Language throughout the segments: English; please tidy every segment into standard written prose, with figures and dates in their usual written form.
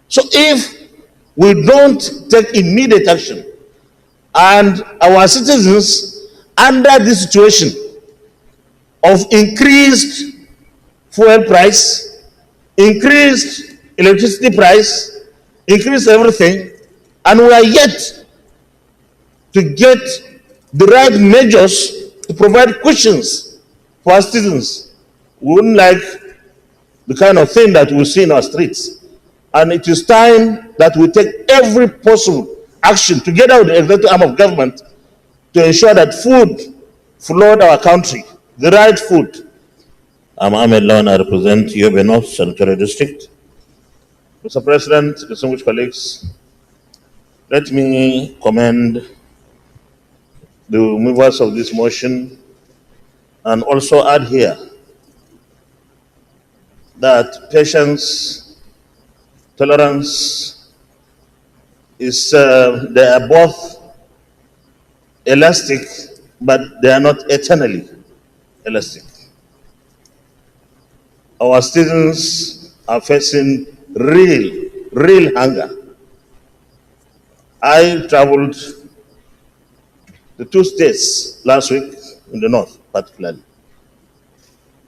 So if we don't take immediate action and our citizens under this situation of increased fuel price, increased electricity price, increased everything, and we are yet to get the right measures to provide cushions for our citizens, we wouldn't like the kind of thing that we see in our streets. And it is time that we take every possible action together with the executive arm of government to ensure that food flood our country, the right food. I'm Ahmed Lawan, I represent Yobe North Senatorial District. Mr. President, distinguished colleagues, let me commend the movers of this motion and also add here that patience, tolerance is, they are both elastic, but they are not eternally elastic. Our students are facing real hunger. I traveled the 2 states last week in the north, particularly,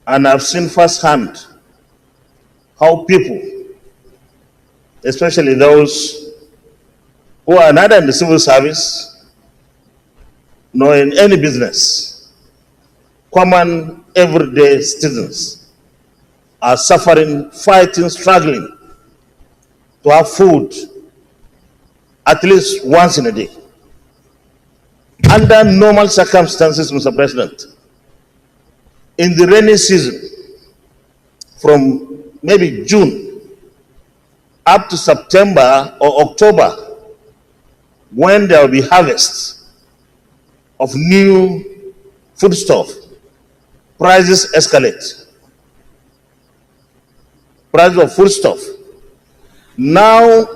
and I've seen firsthand how people, especially those who are neither in the civil service nor in any business, common everyday citizens, are suffering, fighting, struggling to have food at least once in a day. Under normal circumstances, Mr. President, in the rainy season, from maybe June up to September or October, when there will be harvest of new foodstuff, prices escalate. Prices of foodstuff. Now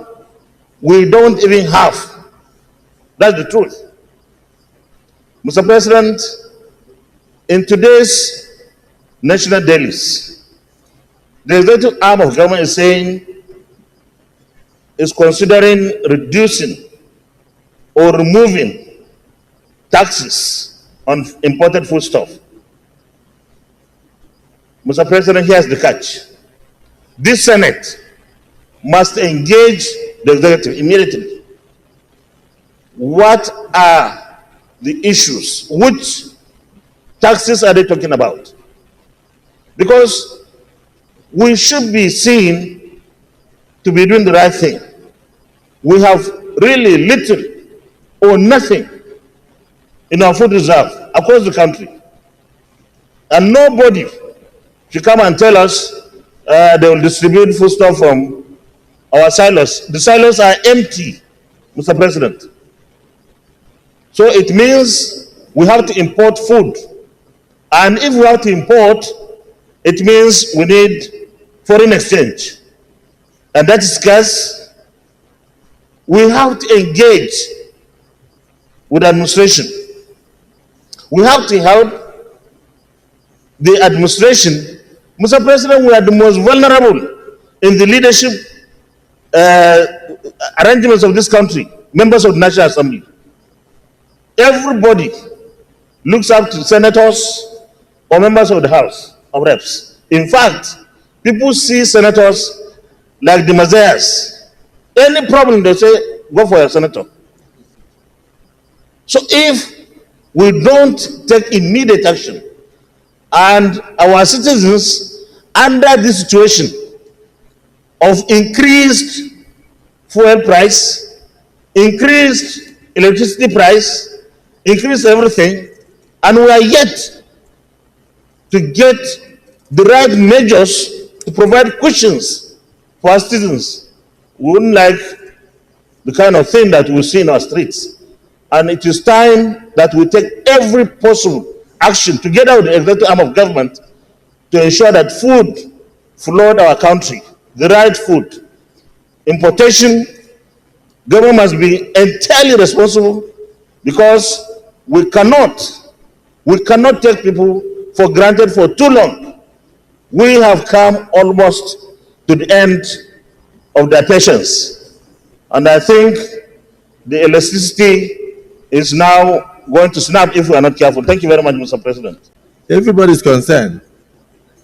we don't even have. That's the truth. Mr. President, in today's national dailies, the executive arm of government is saying is considering reducing or removing taxes on imported foodstuff. Mr. President, here's the catch. This Senate must engage the executive immediately. What are the issues? Which taxes are they talking about? Because we should be seen to be doing the right thing. We have really little or nothing in our food reserve across the country. And nobody should come and tell us they will distribute foodstuff from our silos. The silos are empty, Mr. President. So it means we have to import food. And if we have to import, it means we need foreign exchange. And that is scarce. We have to engage with administration. We have to help the administration. Mr. President, we are the most vulnerable in the leadership arrangements of this country, members of the National Assembly. Everybody looks up to senators or members of the House of Reps. In fact, people see senators like the messiahs. Any problem, they say, go for a senator. So if we don't take immediate action and our citizens under this situation of increased fuel price, increased electricity price, increased everything, and we are yet to get the right measures to provide cushions for our citizens, we wouldn't like the kind of thing that we see in our streets. And it is time that we take every possible action together with the executive arm of government to ensure that food flood our country, the right food. Importation, government must be entirely responsible, because we cannot take people for granted for too long. We have come almost to the end of their patience. And I think the elasticity is now going to snap if we are not careful. Thank you very much, Mr. President. Everybody is concerned.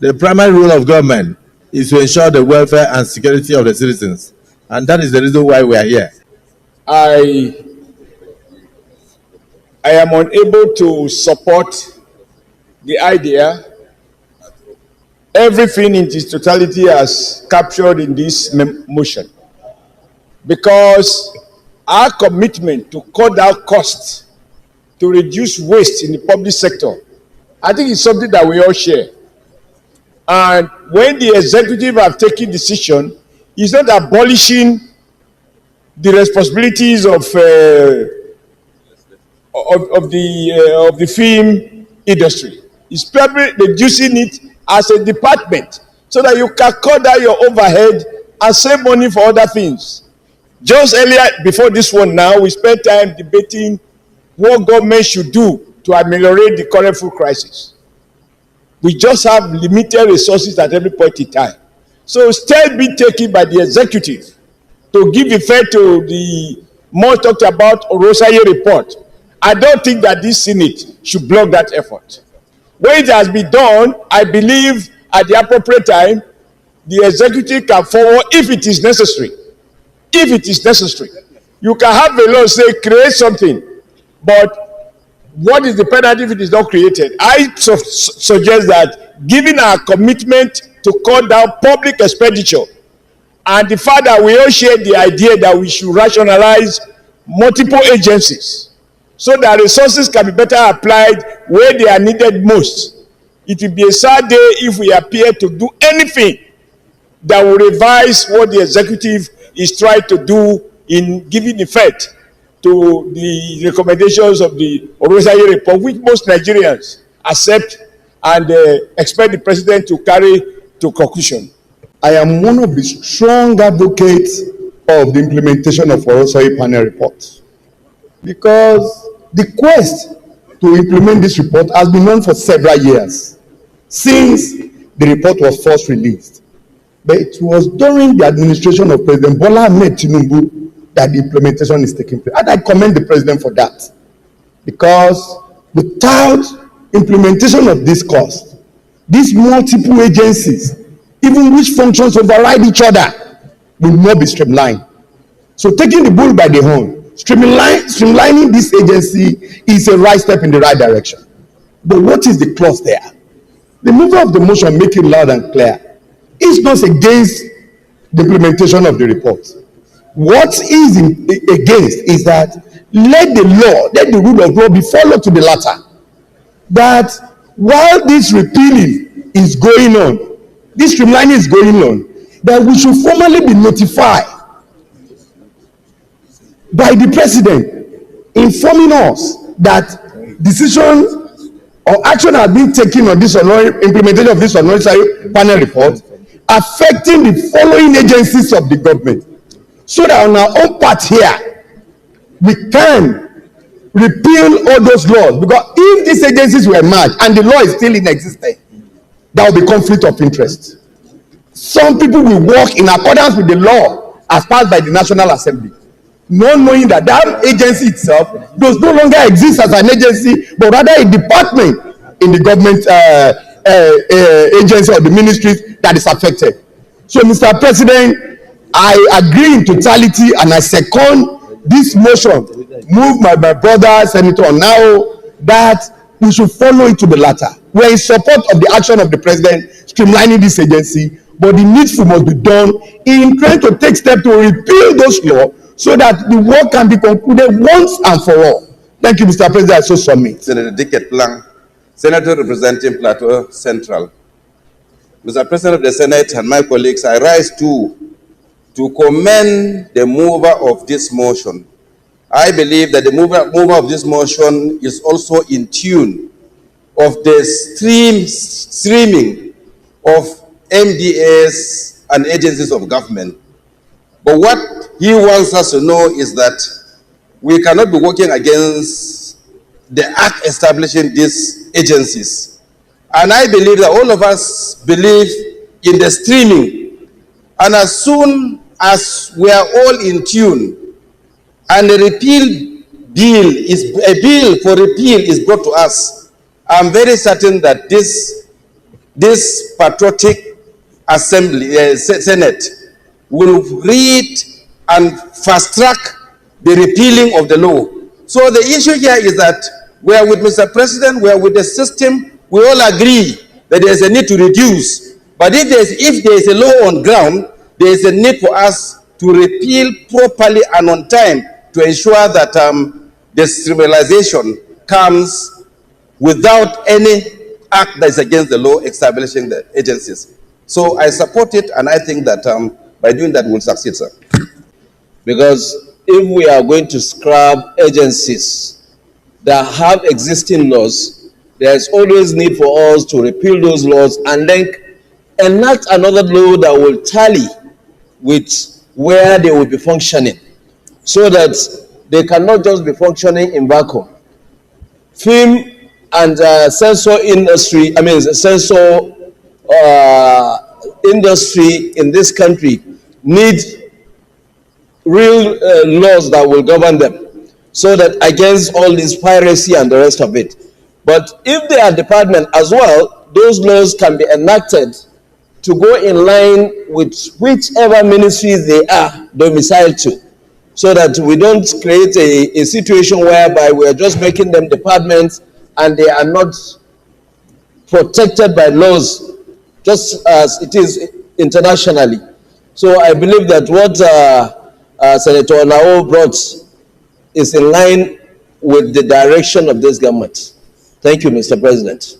The primary role of government is to ensure the welfare and security of the citizens. And that is the reason why we are here. I am unable to support the idea. Everything in its totality as captured in this motion. Because our commitment to cut down costs, to reduce waste in the public sector, I think it's something that we all share. And when the executive have taken decision, it's not abolishing the responsibilities of the film industry. It's probably reducing it as a department so that you can cut down your overhead and save money for other things. Just earlier, before this one now, we spent time debating what government should do to ameliorate the current food crisis. We just have limited resources at every point in time. So steps being taken by the executive to give effect to the more talked about Orosaye report. I don't think that this Senate should block that effort. When it has been done, I believe at the appropriate time, the executive can forward if it is necessary. If it is necessary. You can have a law say create something, but what is the penalty if it is not created? I suggest that given our commitment to cut down public expenditure and the fact that we all share the idea that we should rationalize multiple agencies so that resources can be better applied where they are needed most, it will be a sad day if we appear to do anything that will revise what the executive is trying to do in giving effect to the recommendations of the Orosaye report, which most Nigerians accept and expect the president to carry to conclusion. I am one of the strong advocates of the implementation of Orosaye panel report, because the quest to implement this report has been on for several years since the report was first released. But it was during the administration of President Bola Ahmed Tinubu that the implementation is taking place. And I commend the president for that. Because without implementation of this cost, these multiple agencies, even which functions override each other, will not be streamlined. So taking the bull by the horn, streamlining this agency is a right step in the right direction. But what is the clause there? The mover of the motion make it loud and clear. It's not against the implementation of the report. What is against is that let the rule of law be followed to the latter. That while this repealing is going on, this streamlining is going on, that we should formally be notified by the president informing us that decision or action has been taken on this implementation of this Orosaye panel report affecting the following agencies of the government, so that on our own part here we can repeal all those laws. Because if these agencies were merged and the law is still in existence, there will be conflict of interest. Some people will work in accordance with the law as passed by the National Assembly, not knowing that that agency itself does no longer exist as an agency, but rather a department in the government agency or the ministries that is affected. So, Mr. President, I agree in totality and I second this motion moved by my brother, Senator Onao, that we should follow it to the latter. We are in support of the action of the president streamlining this agency, but the needful must be done in trying to take steps to repeal those laws so that the work can be concluded once and for all. Thank you, Mr. President. I so submit. Senator Dicket Plan, Senator representing Plateau Central. Mr. President of the Senate and my colleagues, I rise to commend the mover of this motion. I believe that the mover of this motion is also in tune of the streaming of MDAs and agencies of government. But what he wants us to know is that we cannot be working against the act establishing these agencies. And I believe that all of us believe in the streaming. And as soon as we are all in tune, and a bill for repeal is brought to us, I'm very certain that this patriotic assembly, Senate, will read and fast track the repealing of the law. So the issue here is that we are with Mr. President, we are with the system, we all agree that there is a need to reduce. But if there is a law on ground, there is a need for us to repeal properly and on time to ensure that the civilization comes without any act that is against the law establishing the agencies. So I support it, and I think that by doing that we'll succeed, sir. Because if we are going to scrap agencies that have existing laws, there's always need for us to repeal those laws and then enact another law that will tally with where they will be functioning, so that they cannot just be functioning in vacuum. Film and censor industry, industry in this country need real laws that will govern them, so that against all this piracy and the rest of it. But if they are department as well, those laws can be enacted to go in line with whichever ministries they are domiciled to, so that we don't create a situation whereby we are just making them departments and they are not protected by laws, just as it is internationally. So I believe that what Senator Onao brought is in line with the direction of this government. Thank you, Mr. President.